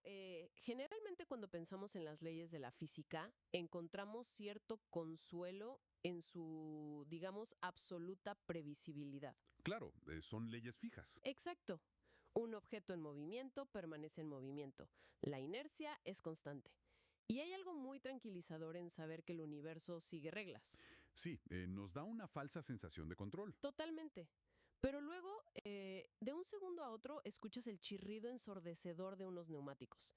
Bueno, generalmente cuando pensamos en las leyes de la física, encontramos cierto consuelo en su, digamos, absoluta previsibilidad. Claro, son leyes fijas. Exacto. Un objeto en movimiento permanece en movimiento. La inercia es constante. Y hay algo muy tranquilizador en saber que el universo sigue reglas. Sí, nos da una falsa sensación de control. Totalmente. Pero luego, de un segundo a otro, escuchas el chirrido ensordecedor de unos neumáticos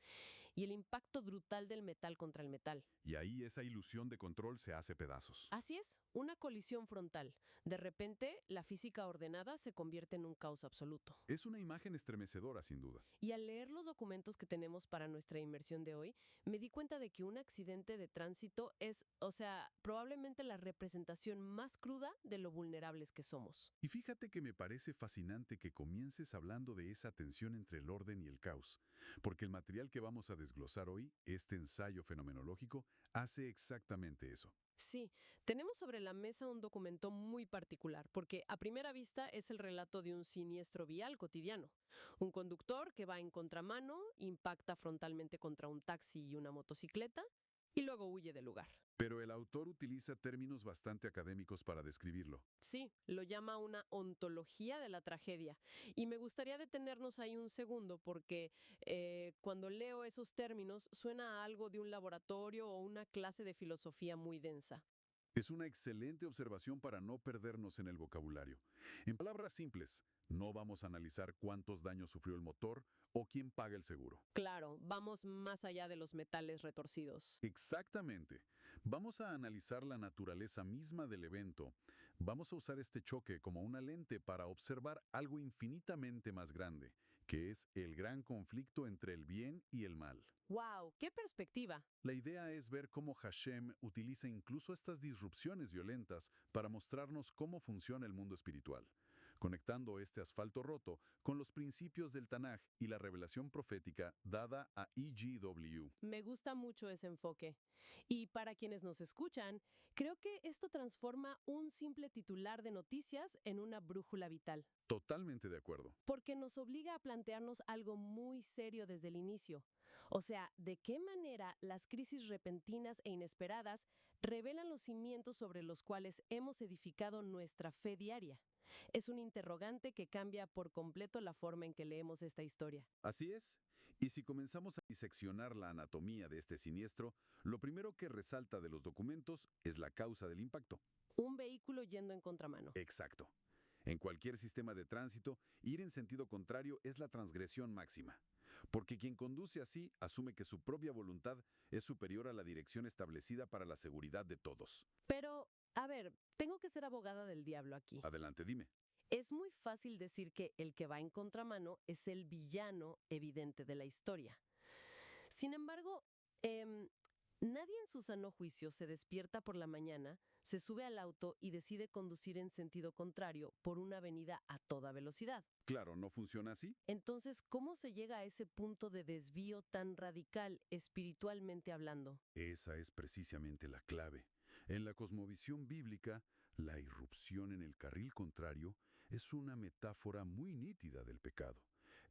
y el impacto brutal del metal contra el metal. Y ahí esa ilusión de control se hace pedazos. Así es, una colisión frontal. De repente, la física ordenada se convierte en un caos absoluto. Es una imagen estremecedora, sin duda. Y al leer los documentos que tenemos para nuestra inmersión de hoy, me di cuenta de que un accidente de tránsito es, o sea, probablemente la representación más cruda de lo vulnerables que somos. Y fíjate que me parece fascinante que comiences hablando de esa tensión entre el orden y el caos, porque el material que vamos a desglosar hoy, este ensayo fenomenológico, hace exactamente eso. Sí, tenemos sobre la mesa un documento muy particular, porque a primera vista es el relato de un siniestro vial cotidiano. Un conductor que va en contramano, impacta frontalmente contra un taxi y una motocicleta, y luego huye del lugar. Pero el autor utiliza términos bastante académicos para describirlo. Sí, lo llama una ontología de la tragedia. Y me gustaría detenernos ahí un segundo porque cuando leo esos términos suena a algo de un laboratorio o una clase de filosofía muy densa. Es una excelente observación para no perdernos en el vocabulario. En palabras simples, no vamos a analizar cuántos daños sufrió el motor o quién paga el seguro. Claro, vamos más allá de los metales retorcidos. Exactamente. Vamos a analizar la naturaleza misma del evento. Vamos a usar este choque como una lente para observar algo infinitamente más grande, que es el gran conflicto entre el bien y el mal. ¡Wow! ¡Qué perspectiva! La idea es ver cómo Hashem utiliza incluso estas disrupciones violentas para mostrarnos cómo funciona el mundo espiritual, conectando este asfalto roto con los principios del Tanaj y la revelación profética dada a EGW. Me gusta mucho ese enfoque. Y para quienes nos escuchan, creo que esto transforma un simple titular de noticias en una brújula vital. Totalmente de acuerdo. Porque nos obliga a plantearnos algo muy serio desde el inicio. O sea, ¿de qué manera las crisis repentinas e inesperadas revelan los cimientos sobre los cuales hemos edificado nuestra fe diaria? Es un interrogante que cambia por completo la forma en que leemos esta historia. Así es. Y si comenzamos a diseccionar la anatomía de este siniestro, lo primero que resalta de los documentos es la causa del impacto. Un vehículo yendo en contramano. Exacto. En cualquier sistema de tránsito, ir en sentido contrario es la transgresión máxima, porque quien conduce así asume que su propia voluntad es superior a la dirección establecida para la seguridad de todos. Pero, a ver, tengo que ser abogada del diablo aquí. Adelante, dime. Es muy fácil decir que el que va en contramano es el villano evidente de la historia. Sin embargo, nadie en su sano juicio se despierta por la mañana, se sube al auto y decide conducir en sentido contrario por una avenida a toda velocidad. Claro, ¿no funciona así? Entonces, ¿cómo se llega a ese punto de desvío tan radical, espiritualmente hablando? Esa es precisamente la clave. En la cosmovisión bíblica, la irrupción en el carril contrario es una metáfora muy nítida del pecado.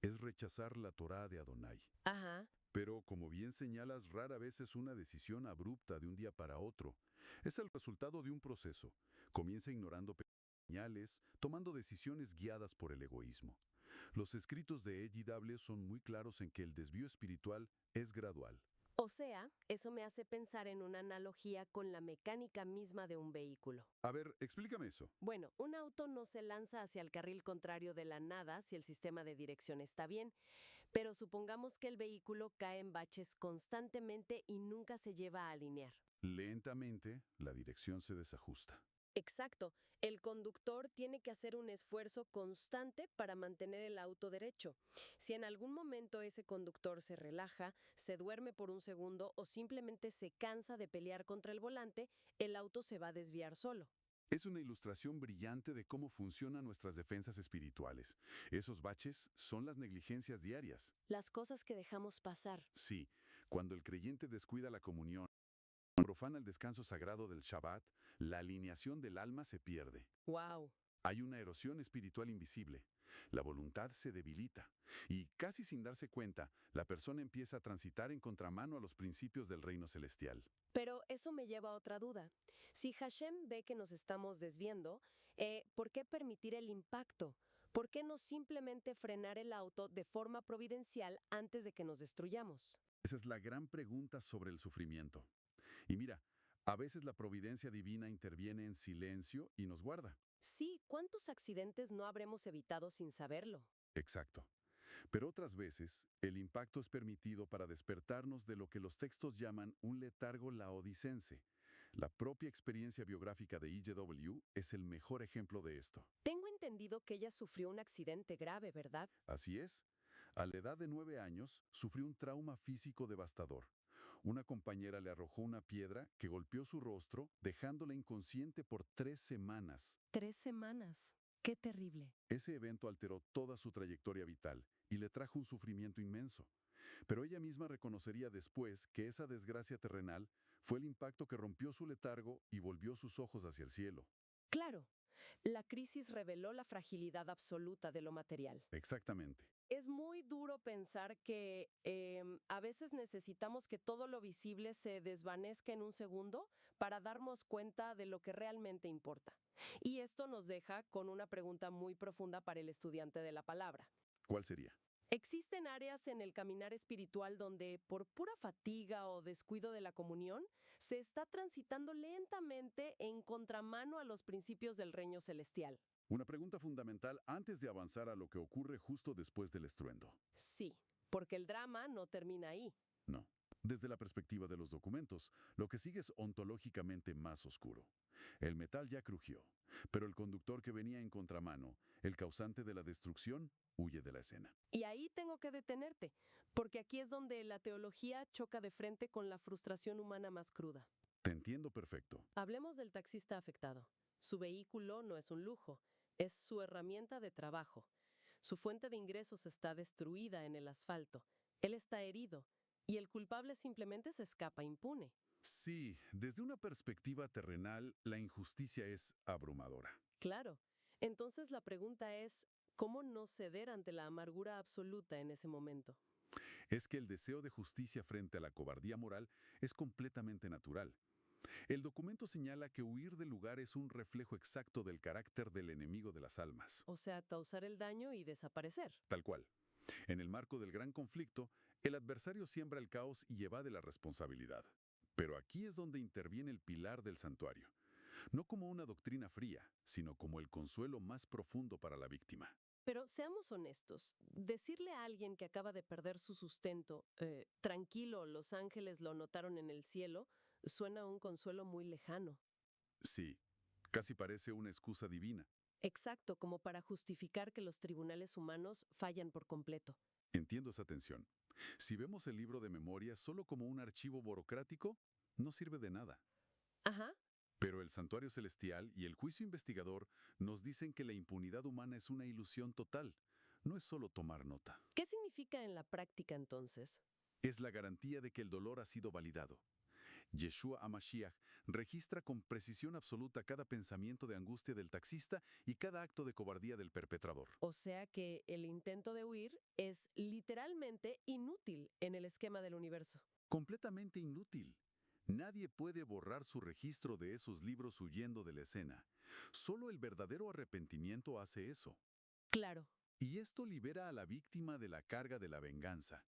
Es rechazar la Torá de Adonai. Ajá. Pero, como bien señalas, rara vez es una decisión abrupta de un día para otro. Es el resultado de un proceso. Comienza ignorando señales, tomando decisiones guiadas por el egoísmo. Los escritos de EGW son muy claros en que el desvío espiritual es gradual. O sea, eso me hace pensar en una analogía con la mecánica misma de un vehículo. A ver, explícame eso. Bueno, un auto no se lanza hacia el carril contrario de la nada si el sistema de dirección está bien, pero supongamos que el vehículo cae en baches constantemente y nunca se lleva a alinear. Lentamente, la dirección se desajusta. Exacto, el conductor tiene que hacer un esfuerzo constante para mantener el auto derecho. Si en algún momento ese conductor se relaja, se duerme por un segundo o simplemente se cansa de pelear contra el volante, el auto se va a desviar solo. Es una ilustración brillante de cómo funcionan nuestras defensas espirituales. Esos baches son las negligencias diarias. Las cosas que dejamos pasar. Sí, cuando el creyente descuida la comunión, profana el descanso sagrado del Shabbat, la alineación del alma se pierde. ¡Wow! Hay una erosión espiritual invisible, La voluntad se debilita y, casi sin darse cuenta, la persona empieza a transitar en contramano a los principios del reino celestial. Pero eso me lleva a otra duda. Si Hashem ve que nos estamos desviando, ¿por qué permitir el impacto? ¿Por qué no simplemente frenar el auto de forma providencial antes de que nos destruyamos? Esa es la gran pregunta sobre el sufrimiento. Y mira, a veces la providencia divina interviene en silencio y nos guarda. Sí, ¿cuántos accidentes no habremos evitado sin saberlo? Exacto. Pero otras veces, el impacto es permitido para despertarnos de lo que los textos llaman un letargo laodicense. La propia experiencia biográfica de E.J.W. es el mejor ejemplo de esto. Tengo entendido que ella sufrió un accidente grave, ¿verdad? Así es. A la edad de 9 años, sufrió un trauma físico devastador. Una compañera le arrojó una piedra que golpeó su rostro, dejándola inconsciente por 3 semanas. 3 semanas. Qué terrible. Ese evento alteró toda su trayectoria vital y le trajo un sufrimiento inmenso. Pero ella misma reconocería después que esa desgracia terrenal fue el impacto que rompió su letargo y volvió sus ojos hacia el cielo. Claro, la crisis reveló la fragilidad absoluta de lo material. Exactamente. Es muy duro pensar que a veces necesitamos que todo lo visible se desvanezca en un segundo para darnos cuenta de lo que realmente importa. Y esto nos deja con una pregunta muy profunda para el estudiante de la palabra. ¿Cuál sería? ¿Existen áreas en el caminar espiritual donde, por pura fatiga o descuido de la comunión, se está transitando lentamente en contramano a los principios del reino celestial? Una pregunta fundamental antes de avanzar a lo que ocurre justo después del estruendo. Sí, porque el drama no termina ahí. No. Desde la perspectiva de los documentos, lo que sigue es ontológicamente más oscuro. El metal ya crujió, pero el conductor que venía en contramano, el causante de la destrucción, huye de la escena. Y ahí tengo que detenerte, porque aquí es donde la teología choca de frente con la frustración humana más cruda. Te entiendo perfecto. Hablemos del taxista afectado. Su vehículo no es un lujo, es su herramienta de trabajo. Su fuente de ingresos está destruida en el asfalto. Él está herido y el culpable simplemente se escapa impune. Sí, desde una perspectiva terrenal, la injusticia es abrumadora. Claro. Entonces la pregunta es, ¿cómo no ceder ante la amargura absoluta en ese momento? Es que el deseo de justicia frente a la cobardía moral es completamente natural. El documento señala que huir del lugar es un reflejo exacto del carácter del enemigo de las almas. O sea, causar el daño y desaparecer. Tal cual. En el marco del gran conflicto, el adversario siembra el caos y evade la responsabilidad. Pero aquí es donde interviene el pilar del santuario, no como una doctrina fría, sino como el consuelo más profundo para la víctima. Pero seamos honestos, decirle a alguien que acaba de perder su sustento, tranquilo, los ángeles lo notaron en el cielo, suena a un consuelo muy lejano. Sí, casi parece una excusa divina. Exacto, como para justificar que los tribunales humanos fallan por completo. Entiendo esa tensión. Si vemos el libro de memoria solo como un archivo burocrático, no sirve de nada. Ajá. Pero el santuario celestial y el juicio investigador nos dicen que la impunidad humana es una ilusión total. No es solo tomar nota. ¿Qué significa en la práctica entonces? Es la garantía de que el dolor ha sido validado. Yeshua HaMashiach registra con precisión absoluta cada pensamiento de angustia del taxista y cada acto de cobardía del perpetrador. O sea que el intento de huir es literalmente inútil en el esquema del universo. Completamente inútil. Nadie puede borrar su registro de esos libros huyendo de la escena. Solo el verdadero arrepentimiento hace eso. Claro. Y esto libera a la víctima de la carga de la venganza.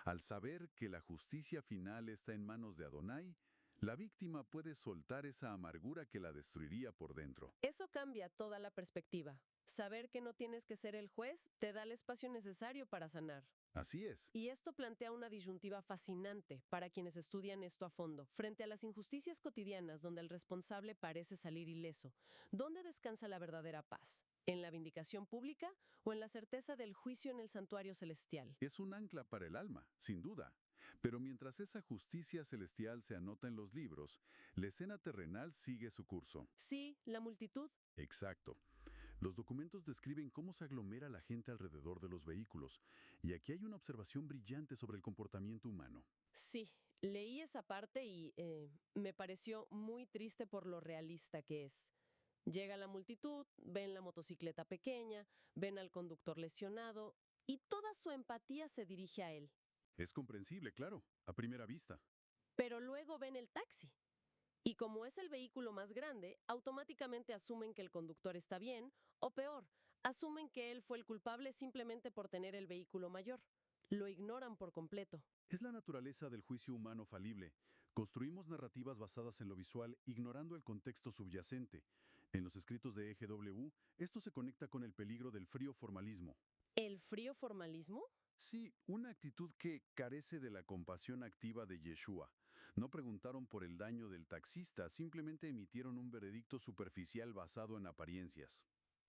Al saber que la justicia final está en manos de Adonai, la víctima puede soltar esa amargura que la destruiría por dentro. Eso cambia toda la perspectiva. Saber que no tienes que ser el juez te da el espacio necesario para sanar. Así es. Y esto plantea una disyuntiva fascinante para quienes estudian esto a fondo. Frente a las injusticias cotidianas donde el responsable parece salir ileso, ¿dónde descansa la verdadera paz? ¿En la vindicación pública o en la certeza del juicio en el santuario celestial? Es un ancla para el alma, sin duda. Pero mientras esa justicia celestial se anota en los libros, la escena terrenal sigue su curso. Sí, la multitud. Exacto. Los documentos describen cómo se aglomera la gente alrededor de los vehículos, y aquí hay una observación brillante sobre el comportamiento humano. Sí, leí esa parte y me pareció muy triste por lo realista que es. Llega la multitud, ven la motocicleta pequeña, ven al conductor lesionado y toda su empatía se dirige a él. Es comprensible, claro, a primera vista. Pero luego ven el taxi. Y como es el vehículo más grande, automáticamente asumen que el conductor está bien, o peor, asumen que él fue el culpable simplemente por tener el vehículo mayor. Lo ignoran por completo. Es la naturaleza del juicio humano falible. Construimos narrativas basadas en lo visual, ignorando el contexto subyacente. En los escritos de EGW, esto se conecta con el peligro del frío formalismo. ¿El frío formalismo? Sí, una actitud que carece de la compasión activa de Yeshua. No preguntaron por el daño del taxista, simplemente emitieron un veredicto superficial basado en apariencias.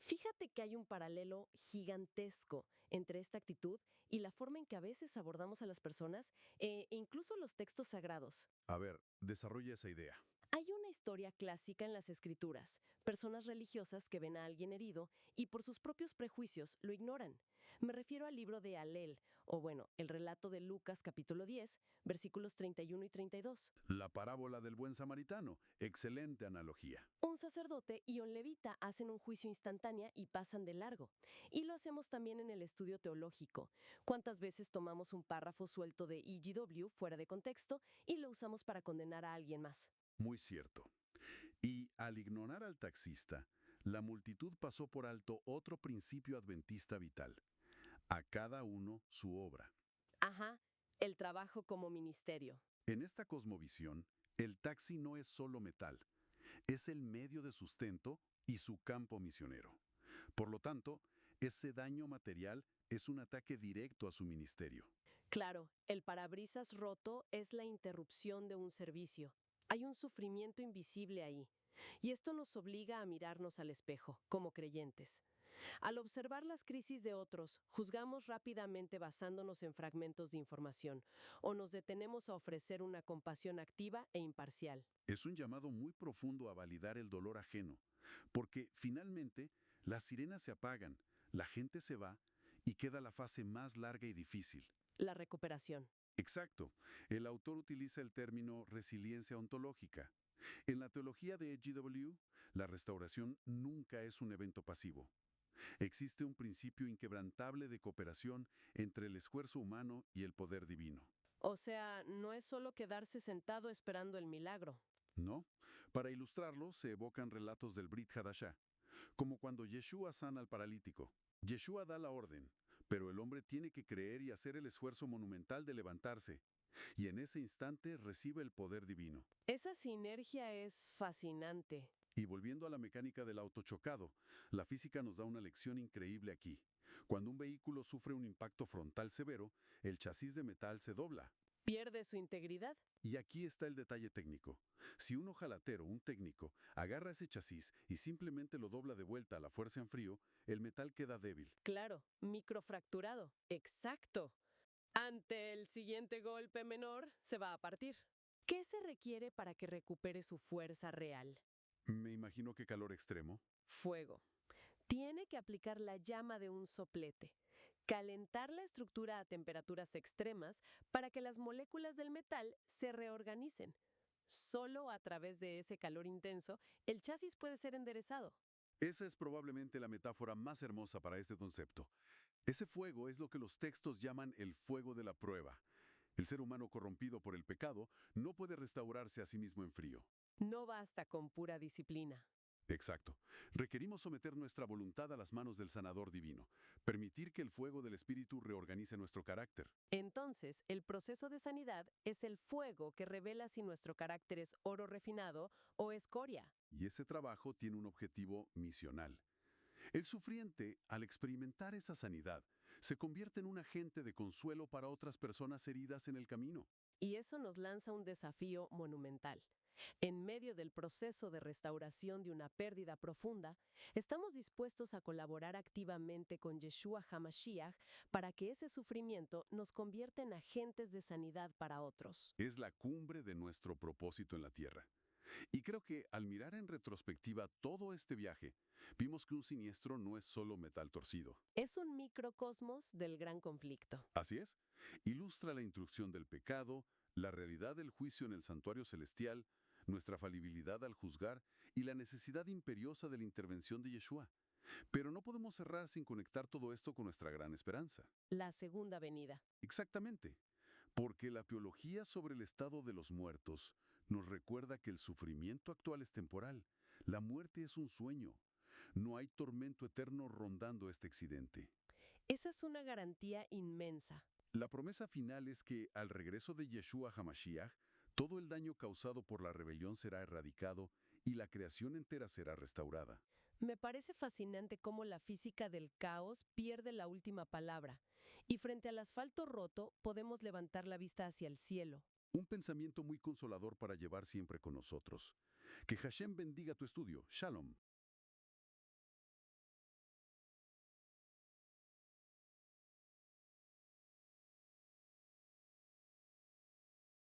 Fíjate que hay un paralelo gigantesco entre esta actitud y la forma en que a veces abordamos a las personas e incluso los textos sagrados. A ver, desarrolla esa idea. Hay una historia clásica en las escrituras, personas religiosas que ven a alguien herido y por sus propios prejuicios lo ignoran. Me refiero al libro de Alel, o bueno, el relato de Lucas capítulo 10, versículos 31 y 32. La parábola del buen samaritano. Excelente analogía. Un sacerdote y un levita hacen un juicio instantáneo y pasan de largo. Y lo hacemos también en el estudio teológico. ¿Cuántas veces tomamos un párrafo suelto de EGW fuera de contexto y lo usamos para condenar a alguien más? Muy cierto. Y al ignorar al taxista, la multitud pasó por alto otro principio adventista vital. A cada uno su obra. Ajá, el trabajo como ministerio. En esta cosmovisión, el taxi no es solo metal, es el medio de sustento y su campo misionero. Por lo tanto, ese daño material es un ataque directo a su ministerio. Claro, el parabrisas roto es la interrupción de un servicio. Hay un sufrimiento invisible ahí. Y esto nos obliga a mirarnos al espejo, como creyentes. Al observar las crisis de otros, juzgamos rápidamente basándonos en fragmentos de información, o nos detenemos a ofrecer una compasión activa e imparcial. Es un llamado muy profundo a validar el dolor ajeno, porque finalmente las sirenas se apagan, la gente se va y queda la fase más larga y difícil. La recuperación. Exacto. El autor utiliza el término resiliencia ontológica. En la teología de EGW, la restauración nunca es un evento pasivo. Existe un principio inquebrantable de cooperación entre el esfuerzo humano y el poder divino. O sea, no es solo quedarse sentado esperando el milagro. ¿No? Para ilustrarlo, se evocan relatos del Brit Hadashah, como cuando Yeshua sana al paralítico. Yeshua da la orden, pero el hombre tiene que creer y hacer el esfuerzo monumental de levantarse, y en ese instante recibe el poder divino. Esa sinergia es fascinante. Y volviendo a la mecánica del auto chocado, la física nos da una lección increíble aquí. Cuando un vehículo sufre un impacto frontal severo, el chasis de metal se dobla. ¿Pierde su integridad? Y aquí está el detalle técnico. Si un ojalatero, un técnico, agarra ese chasis y simplemente lo dobla de vuelta a la fuerza en frío, el metal queda débil. Claro, microfracturado. Exacto. Ante el siguiente golpe menor, se va a partir. ¿Qué se requiere para que recupere su fuerza real? Me imagino que calor extremo. Fuego. Tiene que aplicar la llama de un soplete, calentar la estructura a temperaturas extremas para que las moléculas del metal se reorganicen. Solo a través de ese calor intenso, el chasis puede ser enderezado. Esa es probablemente la metáfora más hermosa para este concepto. Ese fuego es lo que los textos llaman el fuego de la prueba. El ser humano corrompido por el pecado no puede restaurarse a sí mismo en frío. No basta con pura disciplina. Exacto. Requerimos someter nuestra voluntad a las manos del sanador divino, permitir que el fuego del Espíritu reorganice nuestro carácter. Entonces, el proceso de sanidad es el fuego que revela si nuestro carácter es oro refinado o escoria. Y ese trabajo tiene un objetivo misional. El sufriente, al experimentar esa sanidad, se convierte en un agente de consuelo para otras personas heridas en el camino. Y eso nos lanza un desafío monumental. En medio del proceso de restauración de una pérdida profunda, estamos dispuestos a colaborar activamente con Yeshua HaMashiach para que ese sufrimiento nos convierta en agentes de sanidad para otros. Es la cumbre de nuestro propósito en la tierra. Y creo que al mirar en retrospectiva todo este viaje, vimos que un siniestro no es solo metal torcido. Es un microcosmos del gran conflicto. Así es, ilustra la instrucción del pecado, la realidad del juicio en el santuario celestial, nuestra falibilidad al juzgar y la necesidad imperiosa de la intervención de Yeshua. Pero no podemos cerrar sin conectar todo esto con nuestra gran esperanza. La segunda venida. Exactamente, porque la teología sobre el estado de los muertos nos recuerda que el sufrimiento actual es temporal, la muerte es un sueño. No hay tormento eterno rondando este accidente. Esa es una garantía inmensa. La promesa final es que, al regreso de Yeshua HaMashiach, todo el daño causado por la rebelión será erradicado y la creación entera será restaurada. Me parece fascinante cómo la física del caos pierde la última palabra, y frente al asfalto roto podemos levantar la vista hacia el cielo. Un pensamiento muy consolador para llevar siempre con nosotros. Que Hashem bendiga tu estudio. Shalom.